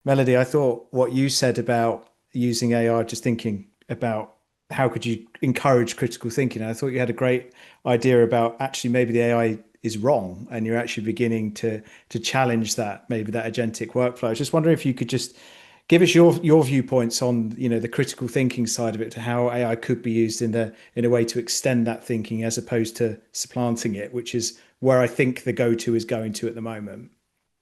Melody, I thought what you said about using AI, just thinking about how could you encourage critical thinking. I thought you had a great idea about actually maybe the AI is wrong and you're actually beginning to challenge that, maybe that agentic workflow. I was just wondering if you could just give us your viewpoints on, the critical thinking side of it, to how AI could be used in a way to extend that thinking as opposed to supplanting it, which is where I think the go-to is going to at the moment.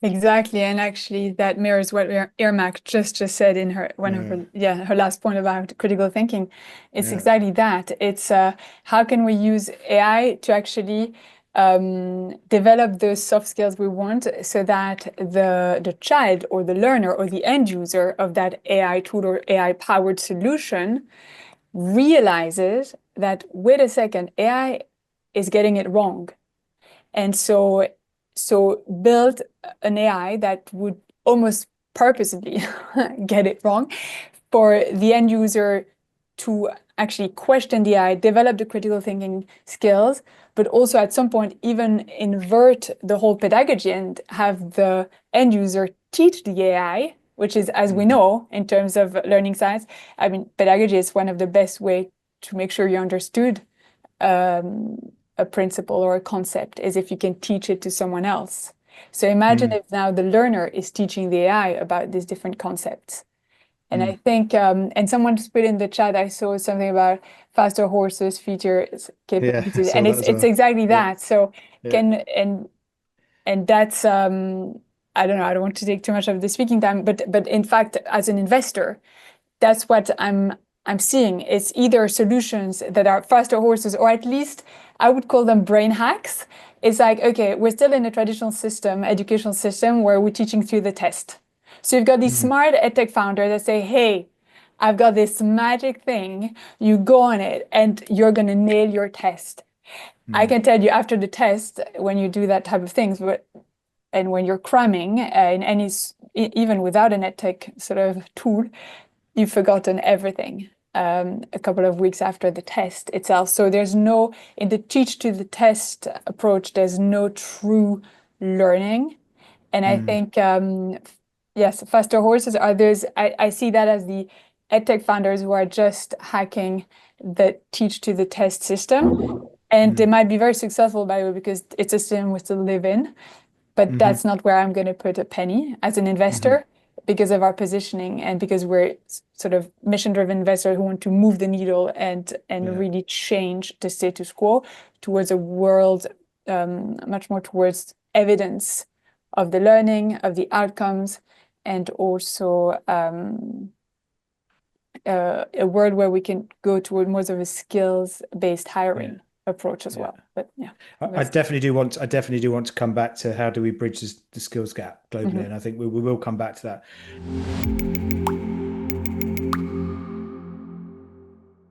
Exactly, and actually that mirrors what Irmak just said in her one of Yeah, her last point about critical thinking. It's yeah. exactly that. It's how can we use AI to actually develop those soft skills we want so that the child or the learner or the end user of that AI tool or AI powered solution realizes that, wait a second, AI is getting it wrong. And so build an AI that would almost purposely get it wrong for the end user to actually question the AI, develop the critical thinking skills, but also at some point even invert the whole pedagogy and have the end user teach the AI, which is, as we Mhm. know, in terms of learning science, I mean, pedagogy is one of the best way to make sure you understood um, a principle or a concept is if you can teach it to someone else. So imagine Mm, if now the learner is teaching the AI about these different concepts. And I mm. think, and someone just put in the chat, I saw something about faster horses, features, Yeah, I capabilities, saw and that it's as it's well. exactly Yeah, that. So yeah. can and that's I don't know, I don't want to take too much of the speaking time, but in fact, as an investor, that's what I'm seeing. It's either solutions that are faster horses, or at least I would call them brain hacks. It's like, okay, we're still in a traditional system, educational system, where we're teaching through the test. So you've got these Mm, smart edtech founders that say, hey, I've got this magic thing. You go on it and you're going to nail your test. I mm. can tell you after the test, when you do that type of things, and when you're cramming in any, even without an edtech sort of tool, you've forgotten everything a couple of weeks after the test itself. So there's no, in the teach to the test approach, there's no true learning. And I Mm, think, yes, faster horses are those, I see that as the edtech founders who are just hacking the teach to the test system. And they mm, might be very successful, by the way, because it's a system we still live in. But mhm, that's not where I'm going to put a penny as an mhm. investor because of our positioning and because we're sort of mission-driven investors who want to move the needle and Yeah, really change the status quo towards a world much more towards evidence of the learning, of the outcomes, and also a world where we can go toward more of a skills-based yeah, hiring approach as yeah. well. But yeah, I that's definitely do want. I definitely do want to come back to how do we bridge the skills gap globally, mhm. and I think we will come back to that.